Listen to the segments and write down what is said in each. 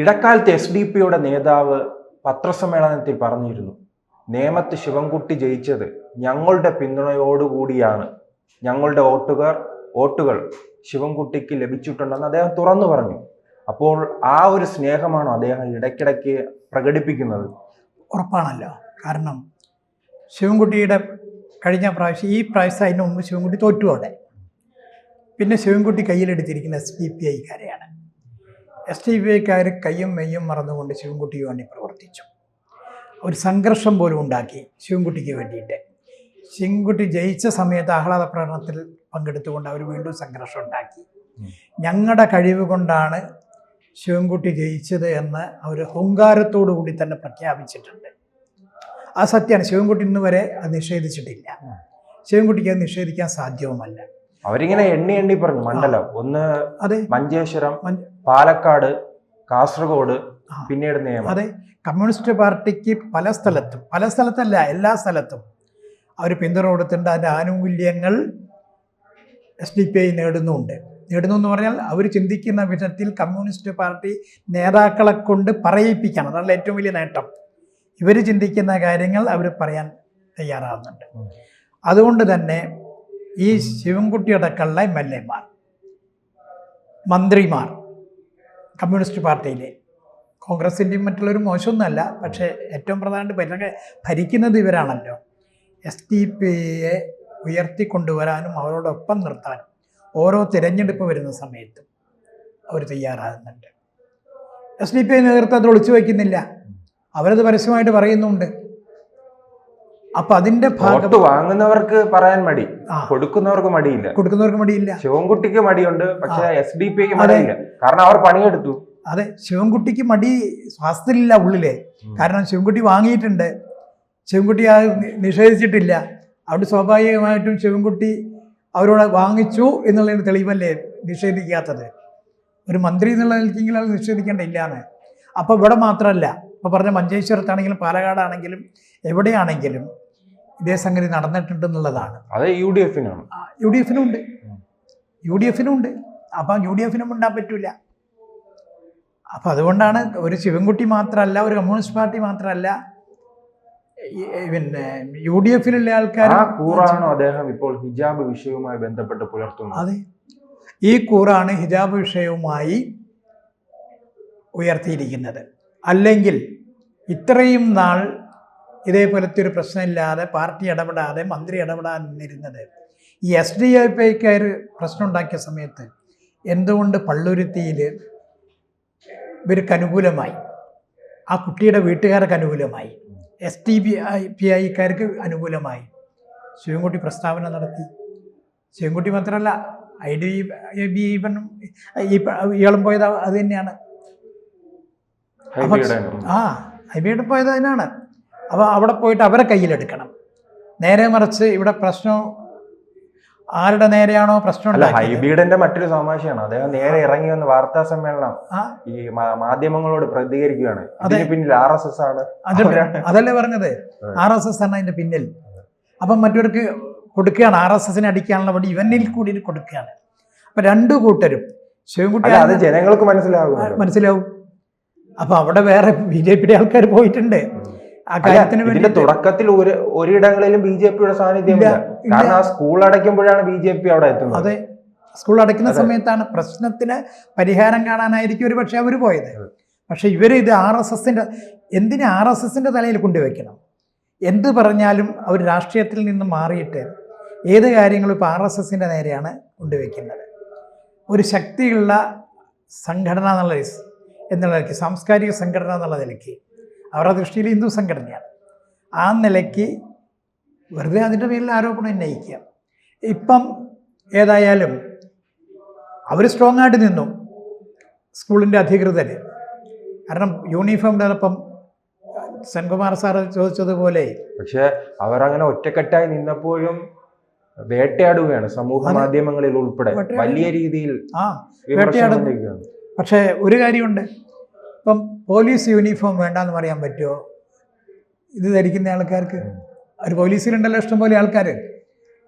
ഇടക്കാലത്ത് SDP നേതാവ് പത്രസമ്മേളനത്തിൽ പറഞ്ഞിരുന്നു, നേമത്ത് ശിവൻകുട്ടി ജയിച്ചത് ഞങ്ങളുടെ പിന്തുണയോടുകൂടിയാണ്, ഞങ്ങളുടെ വോട്ടുകൾ ശിവൻകുട്ടിക്ക് ലഭിച്ചിട്ടുണ്ടെന്ന് അദ്ദേഹം തുറന്നു പറഞ്ഞു. അപ്പോൾ ആ ഒരു സ്നേഹമാണോ അദ്ദേഹം ഇടയ്ക്കിടയ്ക്ക് പ്രകടിപ്പിക്കുന്നത്? ഉറപ്പാണല്ലോ. കാരണം ശിവൻകുട്ടിയുടെ കഴിഞ്ഞ പ്രാവശ്യം, ഈ പ്രാവശ്യം അതിന് മുമ്പ് ശിവൻകുട്ടി തോറ്റു അവിടെ. പിന്നെ ശിവൻകുട്ടി കയ്യിലെടുത്തിരിക്കുന്ന SDPIക്കാരെയാണ്. SDPIക്കാർ കയ്യും മെയ്യും മറന്നുകൊണ്ട് ശിവൻകുട്ടിക്ക് വേണ്ടി പ്രവർത്തിച്ചു. ഒരു സംഘർഷം പോലും ഉണ്ടാക്കി ശിവൻകുട്ടിക്ക് വേണ്ടിയിട്ട്. ശിവൻകുട്ടി ജയിച്ച സമയത്ത് ആഹ്ലാദ പ്രകടനത്തിൽ പങ്കെടുത്തുകൊണ്ട് അവർ വീണ്ടും സംഘർഷം ഉണ്ടാക്കി. ഞങ്ങളുടെ കഴിവ് കൊണ്ടാണ് ശിവൻകുട്ടി ജയിച്ചത് എന്ന് അവർ ഹുങ്കാരത്തോടു കൂടി തന്നെ പ്രഖ്യാപിച്ചിട്ടുണ്ട്. ആ സത്യമാണ്. ശിവൻകുട്ടി ഇന്ന് വരെ അത് നിഷേധിച്ചിട്ടില്ല. ശിവൻകുട്ടിക്ക് അത് നിഷേധിക്കാൻ സാധ്യവുമല്ല. അവരിങ്ങനെ എണ്ണി പറഞ്ഞു. മണ്ഡലം ഒന്ന്, അതെ, മഞ്ചേശ്വരം, പാലക്കാട്, കാസർഗോഡ്, പിന്നീട് നേമം. അതെ, കമ്മ്യൂണിസ്റ്റ് പാർട്ടിക്ക് പല സ്ഥലത്തല്ല എല്ലാ സ്ഥലത്തും അവർ പിന്തുണ കൊടുത്തിട്ടുണ്ട്. അതിൻ്റെ ആനുകൂല്യങ്ങൾ SDPI നേടുന്നു എന്ന് പറഞ്ഞാൽ അവർ ചിന്തിക്കുന്ന വിധത്തിൽ കമ്മ്യൂണിസ്റ്റ് പാർട്ടി നേതാക്കളെ കൊണ്ട് പറയിപ്പിക്കണം. അതാണ് ഏറ്റവും വലിയ നേട്ടം. ഇവർ ചിന്തിക്കുന്ന കാര്യങ്ങൾ അവർ പറയാൻ തയ്യാറാകുന്നുണ്ട്. അതുകൊണ്ട് തന്നെ ഈ ശിവൻകുട്ടിയടക്കമുള്ള MLA-മാർ, മന്ത്രിമാർ, കമ്മ്യൂണിസ്റ്റ് പാർട്ടിയിലെ, കോൺഗ്രസിൻ്റെയും മറ്റുള്ളൊരു മോശമൊന്നുമല്ല, പക്ഷേ ഏറ്റവും പ്രധാനമായിട്ട് ഭരിക്കുന്നത് ഇവരാണല്ലോ. SDPIയെ ഉയർത്തിക്കൊണ്ടുവരാനും അവരോടൊപ്പം നിർത്താനും ഓരോ തിരഞ്ഞെടുപ്പ് വരുന്ന സമയത്തും അവർ തയ്യാറാകുന്നുണ്ട്. SDPI നേതൃത്വം അത് ഒളിച്ചു വയ്ക്കുന്നില്ല, അവരത് പരസ്യമായിട്ട് പറയുന്നുണ്ട്. അപ്പൊ അതിന്റെ ഭാഗം വാങ്ങുന്നവർക്ക് പറയാൻ മടി, കൊടുക്കുന്നവർക്ക് മടിയില്ല. ശിവൻകുട്ടിക്ക് മടിയുണ്ട്, പക്ഷേ SDPIക്ക് മടിയില്ല. കാരണം അവർ പണിയെടുത്തു. അതെ, ശിവൻകുട്ടിക്ക് മടി ശ്വാസത്തിലില്ല ഉള്ളിലെ. കാരണം ശിവൻകുട്ടി വാങ്ങിയിട്ടുണ്ട്, ശിവൻകുട്ടി നിഷേധിച്ചിട്ടില്ല. അവിടെ സ്വാഭാവികമായിട്ടും ശിവൻകുട്ടി അവരോട് വാങ്ങിച്ചു എന്നുള്ളതിന് തെളിവല്ലേ നിഷേധിക്കാത്തത്. ഒരു മന്ത്രി എന്നുള്ള നിലയ്ക്കെങ്കിലും അത് നിഷേധിക്കേണ്ടില്ലാന്ന്. അപ്പോൾ ഇവിടെ മാത്രമല്ല, ഇപ്പോൾ പറഞ്ഞ മഞ്ചേശ്വരത്താണെങ്കിലും പാലക്കാടാണെങ്കിലും എവിടെയാണെങ്കിലും ഇതേ സംഗതി നടന്നിട്ടുണ്ടെന്നുള്ളതാണ്. അത് UDF-നാണ്. UDF-നുണ്ട്. അപ്പം UDF-നും ഉണ്ടാൻ പറ്റില്ല. അപ്പം അതുകൊണ്ടാണ് ഒരു ശിവൻകുട്ടി മാത്രമല്ല, ഒരു കമ്മ്യൂണിസ്റ്റ് പാർട്ടി മാത്രമല്ല, പിന്നെ UDF-ലുള്ള ആൾക്കാർ കൂറാണോ അദ്ദേഹം ഇപ്പോൾ ഹിജാബ് വിഷയവുമായി ബന്ധപ്പെട്ട് പുലർത്തുന്നത്? അതെ, ഈ കൂറാണ് ഹിജാബ് വിഷയവുമായി ഉയർത്തിയിരിക്കുന്നത്. അല്ലെങ്കിൽ ഇത്രയും നാൾ ഇതേപോലത്തെ ഒരു പ്രശ്നമില്ലാതെ പാർട്ടി ഇടപെടാതെ മന്ത്രി ഇടപെടാൻ നിന്നിരുന്നത് ഈ SDPIക്കാർ പ്രശ്നം ഉണ്ടാക്കിയ സമയത്ത് എന്തുകൊണ്ട് പള്ളുരുത്തിയിൽ ഇവർക്ക് അനുകൂലമായി, ആ കുട്ടിയുടെ വീട്ടുകാർക്ക് അനുകൂലമായി, SDPIക്കാർക്ക് അനുകൂലമായി ശിവൻകുട്ടി പ്രസ്താവന നടത്തി. ശിവൻകുട്ടി മാത്രമല്ല, IDB ഇയാളും പോയത് അത് തന്നെയാണ്. IBയുടെ പോയത് അതിനാണ്. അപ്പോൾ അവിടെ പോയിട്ട് അവരെ കയ്യിലെടുക്കണം. നേരെ മറിച്ച് ഇവിടെ പ്രശ്നം ആരുടെ നേരെയാണോ പ്രശ്നം ഹൈബിയുടെ മറ്റൊരു തമാശയാണ്, അദ്ദേഹം നേരെ ഇറങ്ങി വന്ന് വാർത്താ സമ്മേളനം ഈ മാധ്യമങ്ങളോട് പ്രതികരിക്കുകയാണ്. അതിന് പിന്നിൽ RSS ആണ്. അതല്ലേ പറഞ്ഞത്, RSS ആണ് അതിന്റെ പിന്നിൽ. അപ്പം മറ്റവർക്ക് കൊടുക്കുകയാണ്, RSSനെ അടിക്കാനുള്ള വഴി ഇവനിൽ കൂടി കൊടുക്കുകയാണ്. അപ്പൊ രണ്ടു കൂട്ടരും ശിവൻകുട്ടി അത് ജനങ്ങൾക്ക് മനസ്സിലാവും. അപ്പൊ അവിടെ വേറെ BJPയുടെ ആൾക്കാർ പോയിട്ടുണ്ട്. ആ കാര്യത്തിന് വേണ്ടി തുടക്കത്തിൽ ഒരിടങ്ങളിലും BJPയുടെ സാന്നിധ്യമില്ല. കാരണം ആ സ്കൂൾ അടയ്ക്കുമ്പോഴാണ് BJP അവിടെ എത്തുന്നത്. അതെ, സ്കൂൾ അടയ്ക്കുന്ന സമയത്താണ് പ്രശ്നത്തിന് പരിഹാരം കാണാനായിരിക്കും ഒരു പക്ഷെ അവർ പോയത്. പക്ഷെ ഇവര് ഇത് എന്തിന് RSSന്റെ തലയിൽ കൊണ്ടുവയ്ക്കണം? എന്ത് പറഞ്ഞാലും അവർ രാഷ്ട്രീയത്തിൽ നിന്ന് മാറിയിട്ട് ഏത് കാര്യങ്ങളും ഇപ്പോൾ RSSന്റെ നേരെയാണ് കൊണ്ടുവയ്ക്കുന്നത്. ഒരു ശക്തിയുള്ള സംഘടന എന്നുള്ള നിലയ്ക്ക്, സാംസ്കാരിക സംഘടന എന്നുള്ള നിലയ്ക്ക്, അവരുടെ ദൃഷ്ടിയിൽ ഹിന്ദു സംഘടനയാണ്. ആ നിലയ്ക്ക് വെറുതെ അതിൻ്റെ പേരിൽ ആരോപണം ഉന്നയിക്കുക. ഇപ്പം ഏതായാലും അവർ സ്ട്രോങ് ആയിട്ട് നിന്നു, സ്കൂളിൻ്റെ അധികൃതർ. കാരണം യൂണിഫോം ഇപ്പം സെൻകുമാർ സാറ് ചോദിച്ചതുപോലെ. പക്ഷെ അവരങ്ങനെ ഒറ്റക്കെട്ടായി നിന്നപ്പോഴും വേട്ടയാടുകയാണ് സമൂഹ മാധ്യമങ്ങളിൽ ഉൾപ്പെടെ വലിയ രീതിയിൽ വേട്ടയാടുകയാണ്. പക്ഷേ ഒരു കാര്യമുണ്ട്, ഇപ്പം പോലീസ് യൂണിഫോം വേണ്ടെന്ന് പറയാൻ പറ്റുമോ ഇത് ധരിക്കുന്ന ആൾക്കാർക്ക്? ഒരു പോലീസിലുണ്ടല്ലോ ഇഷ്ടംപോലെ ആൾക്കാർ,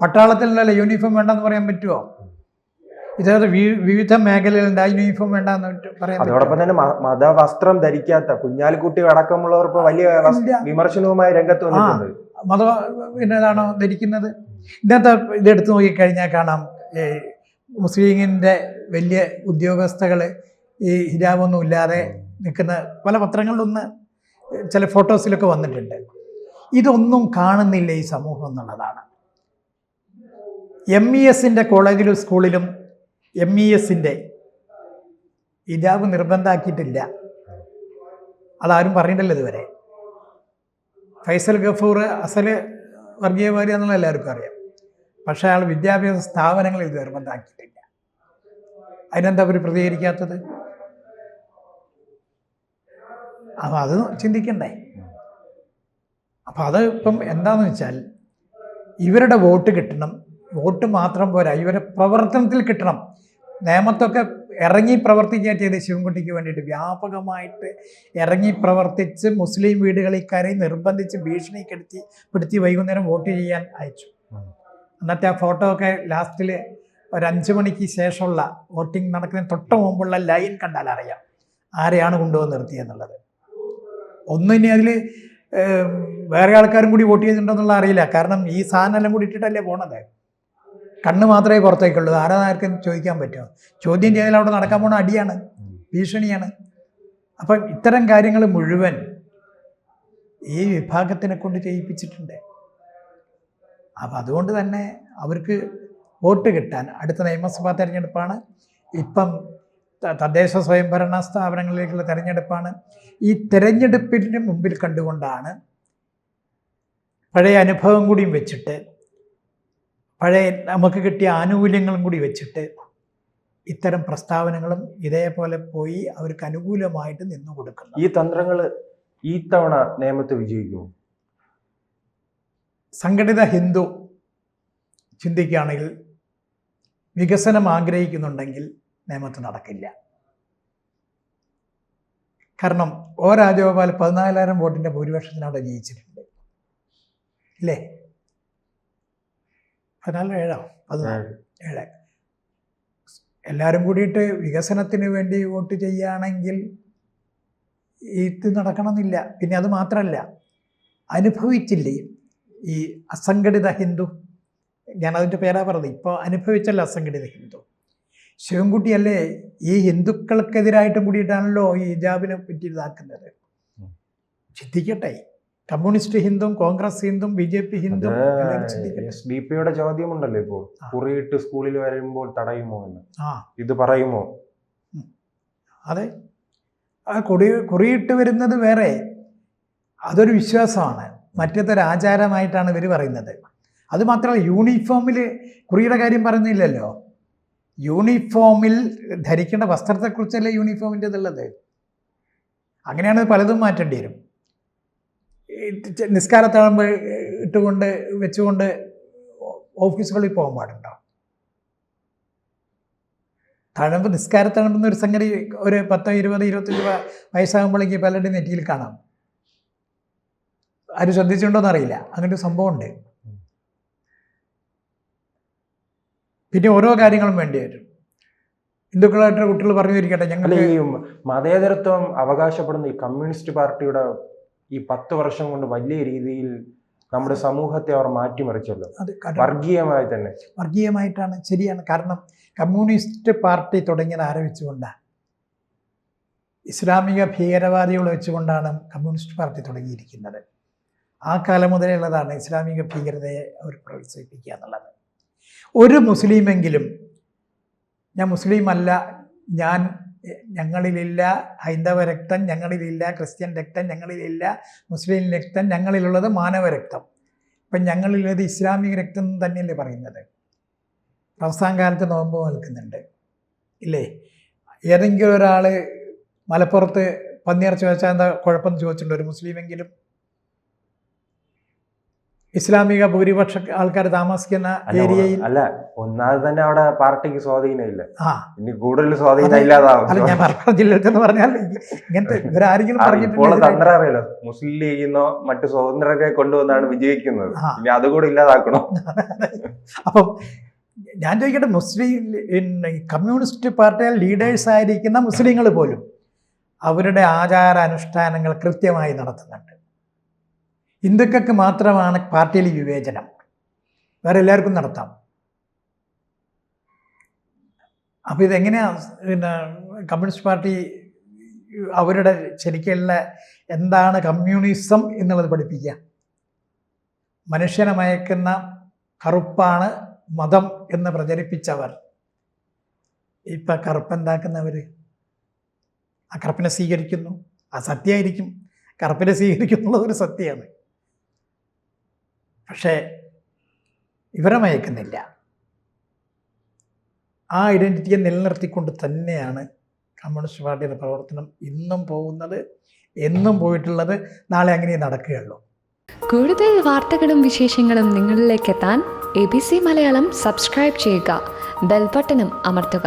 പട്ടാളത്തിലുണ്ടല്ലോ യൂണിഫോം വേണ്ടെന്ന് പറയാൻ പറ്റുമോ? ഇതേപോലെ വിവിധ മേഖലകളുണ്ട് ആ യൂണിഫോം വേണ്ടെന്ന് പറയാൻ. അതോടൊപ്പം തന്നെ മതവസ്ത്രം ധരിക്കാത്ത കുഞ്ഞാലിക്കുട്ടി അടക്കമുള്ളവർ ഇപ്പൊ വലിയ വിമർശനവുമായി രംഗത്ത് വന്നിട്ടുണ്ട്. പിന്നേതാണോ ധരിക്കുന്നത്? ഇന്നത്തെ ഇതെടുത്ത് നോക്കിക്കഴിഞ്ഞാൽ കാണാം, മുസ്ലിമിൻ്റെ വലിയ ഉദ്യോഗസ്ഥകൾ ഈ ഹിജാബൊന്നും ഇല്ലാതെ നിൽക്കുന്ന പല പത്രങ്ങളിലൊന്ന് ചില ഫോട്ടോസിലൊക്കെ വന്നിട്ടുണ്ട്. ഇതൊന്നും കാണുന്നില്ല ഈ സമൂഹം എന്നുള്ളതാണ്. MESൻ്റെ കോളേജിലും സ്കൂളിലും MESൻ്റെ ഹിജാബ് നിർബന്ധമാക്കിയിട്ടില്ല. അതാരും പറഞ്ഞിട്ടില്ല ഇതുവരെ. ഫൈസൽ ഗഫൂർ അസൽ വർഗീയവാദി എന്നുള്ള എല്ലാവർക്കും അറിയാം. പക്ഷേ അയാൾ വിദ്യാഭ്യാസ സ്ഥാപനങ്ങളിൽ ഇത് നിർബന്ധമാക്കിയിട്ടില്ല. അതിനെന്താ അവർ പ്രതികരിക്കാത്തത്? അപ്പം അത് ചിന്തിക്കണ്ടേ? അപ്പം അത് ഇപ്പം എന്താണെന്ന് വെച്ചാൽ ഇവരുടെ വോട്ട് കിട്ടണം. വോട്ട് മാത്രം പോരാ, ഇവരെ പ്രവർത്തനത്തിൽ കിട്ടണം. നിയമത്തൊക്കെ ഇറങ്ങി പ്രവർത്തിക്കുക ചെയ്ത് ശിവൻകുട്ടിക്ക് വേണ്ടിയിട്ട് വ്യാപകമായിട്ട് ഇറങ്ങി പ്രവർത്തിച്ച് മുസ്ലിം വീടുകളിൽ കയറി നിർബന്ധിച്ച് ഭീഷണിപ്പെടുത്തി വൈകുന്നേരം വോട്ട് ചെയ്യാൻ അയച്ചു. അന്നത്തെ ആ ഫോട്ടോ ഒക്കെ ലാസ്റ്റിൽ ഒരു 5 മണിക്ക് ശേഷമുള്ള വോട്ടിംഗ് നടക്കുന്നതിന് തൊട്ട് മുമ്പുള്ള ലൈൻ കണ്ടാൽ അറിയാം ആരെയാണ് കൊണ്ടുവന്ന് നിർത്തിയെന്നുള്ളത്. ഒന്നും ഇനി അതിൽ വേറെ ആൾക്കാരും കൂടി വോട്ട് ചെയ്തിട്ടുണ്ടോ എന്നുള്ള അറിയില്ല. കാരണം ഈ സാധനം എല്ലാം കൂടി ഇട്ടിട്ടല്ലേ പോണത്. കണ്ണ് മാത്രമേ പുറത്തേക്കുള്ളൂ. ആർക്കും ചോദിക്കാൻ പറ്റുമോ? ചോദ്യം ചെയ്താൽ അവിടെ നടക്കാൻ പോണ അടിയാണ്, ഭീഷണിയാണ്. അപ്പം ഇത്തരം കാര്യങ്ങൾ മുഴുവൻ ഈ വിഭാഗത്തിനെ കൊണ്ട് ചെയ്യിപ്പിച്ചിട്ടുണ്ട്. അപ്പം അതുകൊണ്ട് തന്നെ അവർക്ക് വോട്ട് കിട്ടാൻ അടുത്ത നിയമസഭാ തെരഞ്ഞെടുപ്പാണ്, ഇപ്പം തദ്ദേശ സ്വയംഭരണ സ്ഥാപനങ്ങളിലേക്കുള്ള തെരഞ്ഞെടുപ്പാണ്. ഈ തെരഞ്ഞെടുപ്പിന് മുമ്പിൽ കണ്ടുകൊണ്ടാണ് പഴയ അനുഭവം കൂടിയും വെച്ചിട്ട്, പഴയ നമുക്ക് കിട്ടിയ ആനുകൂല്യങ്ങളും കൂടി വെച്ചിട്ട് ഇത്തരം പ്രസ്താവനകളും ഇതേപോലെ പോയി അവർക്ക് അനുകൂലമായിട്ട് നിന്നു കൊടുക്കുന്നു. ഈ തന്ത്രങ്ങൾ ഈ തവണ നിയമത്ത് വിജയിക്കുമോ? സംഘടിത ഹിന്ദു ചിന്തിക്കുകയാണെങ്കിൽ, വികസനം ആഗ്രഹിക്കുന്നുണ്ടെങ്കിൽ നിയമത്ത് നടക്കില്ല. കാരണം രാജഗോപാൽ 14,000 വോട്ടിൻ്റെ ഭൂരിപക്ഷത്തിന് അവിടെ ജയിച്ചിട്ടുണ്ട്, ഇല്ലേ? 14,7 എല്ലാവരും കൂടിയിട്ട് വികസനത്തിന് വേണ്ടി വോട്ട് ചെയ്യുകയാണെങ്കിൽ ഇത് നടക്കണമെന്നില്ല. പിന്നെ അത് മാത്രമല്ല, അനുഭവിച്ചില്ലേ ഈ അസംഘടിത ഹിന്ദു? ഞാനതിൻ്റെ പേരാ പറഞ്ഞത്. ഇപ്പോൾ അനുഭവിച്ചല്ലോ അസംഘടിത ഹിന്ദു. ശിവൻകുട്ടിയല്ലേ ഈ ഹിന്ദുക്കൾക്കെതിരായിട്ടും കൂടിയിട്ടാണല്ലോ ഈ ഹിജാബിനെ പറ്റി ഇതാക്കുന്നത്. ചിന്തിക്കട്ടെ, കമ്മ്യൂണിസ്റ്റ് ഹിന്ദും കോൺഗ്രസ് ഹിന്ദും BJP ഹിന്ദും SDP ചോദ്യമുണ്ടല്ലോ ഇപ്പോൾ, കുറിയിട്ട് സ്കൂളിൽ വരുമ്പോൾ തടയുമോ എന്ന്. ഇത് പറയുമോ? അതെ, കുറിയിട്ട് വരുന്നത് വേറെ, അതൊരു വിശ്വാസമാണ്. മറ്റേതൊരു ആചാരമായിട്ടാണ് ഇവർ പറയുന്നത്. അത് മാത്രമല്ല, യൂണിഫോമിൽ കുറിയുടെ കാര്യം പറയുന്നില്ലല്ലോ. യൂണിഫോമിൽ ധരിക്കേണ്ട വസ്ത്രത്തെക്കുറിച്ചല്ലേ യൂണിഫോമിൻ്റെ ഇതുള്ളത്. അങ്ങനെയാണ് പലതും മാറ്റേണ്ടി വരും. നിസ്കാരത്താകുമ്പോൾ ഇട്ടുകൊണ്ട് വെച്ചുകൊണ്ട് ഓഫീസുകളിൽ പോകാൻ പാടുണ്ടോ? തഴമ്പ്, നിസ്കാരത്തഴമ്പെന്ന ഒരു സംഗതി ഒരു 10, 20, 25 വയസ്സാകുമ്പോഴേക്ക് പലരുടെയും നെറ്റിയിൽ കാണാം. ആരും ശ്രദ്ധിച്ചിട്ടുണ്ടോയെന്ന് അറിയില്ല. അങ്ങനെ ഒരു സംഭവമുണ്ട്. പിന്നെ ഓരോ കാര്യങ്ങളും വേണ്ടി വരും. ഹിന്ദുക്കളായിട്ട് കുട്ടികൾ പറഞ്ഞു തിരിക്കട്ടെ, ഞങ്ങൾ ഈ മതേതരത്വം അവകാശപ്പെടുന്ന ഈ കമ്മ്യൂണിസ്റ്റ് പാർട്ടിയുടെ ഈ 10 വർഷം കൊണ്ട് വലിയ രീതിയിൽ നമ്മുടെ സമൂഹത്തെ അവർ മാറ്റിമറിച്ചല്ലോ. അത് വർഗീയമായി തന്നെ, വർഗീയമായിട്ടാണ്. ശരിയാണ്. കാരണം കമ്മ്യൂണിസ്റ്റ് പാർട്ടി തുടങ്ങിയത് ആരെ വെച്ചുകൊണ്ടാണ്? ഇസ്ലാമിക ഭീകരവാദികളെ വെച്ചുകൊണ്ടാണ് കമ്മ്യൂണിസ്റ്റ് പാർട്ടി തുടങ്ങിയിരിക്കുന്നത്. ആ കാലം മുതലേ ഉള്ളതാണ് ഇസ്ലാമിക ഭീകരതയെ അവർ പ്രോത്സാഹിപ്പിക്കുക എന്നുള്ളത്. ഒരു മുസ്ലിമെങ്കിലും ഞാൻ മുസ്ലിം അല്ല, ഞങ്ങളിലില്ല ഹൈന്ദവ രക്തം, ഞങ്ങളിലില്ല ക്രിസ്ത്യൻ രക്തം, ഞങ്ങളിലില്ല മുസ്ലിം രക്തം, ഞങ്ങളിലുള്ളത് മാനവ രക്തം, ഇപ്പം ഞങ്ങളിലുള്ളത് ഇസ്ലാമിക രക്തം തന്നെയല്ലേ പറയുന്നത്. റംസാൻ കാലത്ത് നോമ്പ് നിൽക്കുന്നുണ്ട്, ഇല്ലേ? ഏതെങ്കിലും ഒരാൾ മലപ്പുറത്ത് പന്നിയിറച്ചി വെച്ചാൽ എന്താ കുഴപ്പമെന്ന് ചോദിച്ചിട്ടുണ്ട് ഒരു മുസ്ലിമെങ്കിലും? ഇസ്ലാമിക ഭൂരിപക്ഷ ആൾക്കാർ താമസിക്കുന്ന ഏരിയയിൽ അല്ല, ഒന്നാമത് തന്നെ അവിടെ പാർട്ടിക്ക് സ്വാധീനമില്ല, ഇനി കൂടുതൽ സ്വാധീനം ഇല്ലാതാവും. അല്ല, ഞാൻ മലപ്പുറം ജില്ലയിൽ പറഞ്ഞാൽ ഇങ്ങനത്തെ ഇവരാരെങ്കിലും അറിയില്ലോ, മുസ്ലിം ലീഗിന്നോ മറ്റു സ്വതന്ത്രരെ കൊണ്ടുവന്നാണ് വിജയിക്കുന്നത്, ഇനി അതുകൂടെ ഇല്ലാതാക്കണോ? അപ്പം ഞാൻ ചോദിക്കട്ടെ, കമ്മ്യൂണിസ്റ്റ് പാർട്ടിയിൽ ലീഡേഴ്സ് ആയിരിക്കുന്ന മുസ്ലിങ്ങൾ പോലും അവരുടെ ആചാര അനുഷ്ഠാനങ്ങൾ കൃത്യമായി നടത്തുന്നുണ്ട്. ഹിന്ദുക്കൾക്ക് മാത്രമാണ് പാർട്ടിയിൽ വിവേചനം, വേറെ എല്ലാവർക്കും നടത്താം. അപ്പോൾ ഇതെങ്ങനെയാണ് കമ്മ്യൂണിസ്റ്റ് പാർട്ടി അവരുടെ ശരിക്കുള്ള എന്താണ് കമ്മ്യൂണിസം എന്നുള്ളത് പഠിപ്പിക്കുക? മനുഷ്യനെ മയക്കുന്ന കറുപ്പാണ് മതം എന്ന് പ്രചരിപ്പിച്ചവർ ഇപ്പം കറുപ്പെന്താക്കുന്നവർ ആ കറുപ്പിനെ സ്വീകരിക്കുന്നു. ആ സത്യമായിരിക്കും, കറുപ്പിനെ സ്വീകരിക്കുന്നുള്ളത് ഒരു സത്യമാണ്. പക്ഷേ ഇവരെ മയക്കുന്നില്ല. ആ ഐഡൻറ്റിറ്റിയെ നിലനിർത്തിക്കൊണ്ട് തന്നെയാണ് കമ്മ്യൂണിസ്റ്റ് പാർട്ടിയുടെ പ്രവർത്തനം ഇന്നും പോകുന്നത്, എന്നും പോയിട്ടുള്ളത്, നാളെ അങ്ങനെ നടക്കുകയുള്ളൂ. കൂടുതൽ വാർത്തകളും വിശേഷങ്ങളും നിങ്ങളിലേക്ക് എത്താൻ ABC മലയാളം സബ്സ്ക്രൈബ് ചെയ്യുക, ബെൽ ബട്ടണും അമർത്തുക.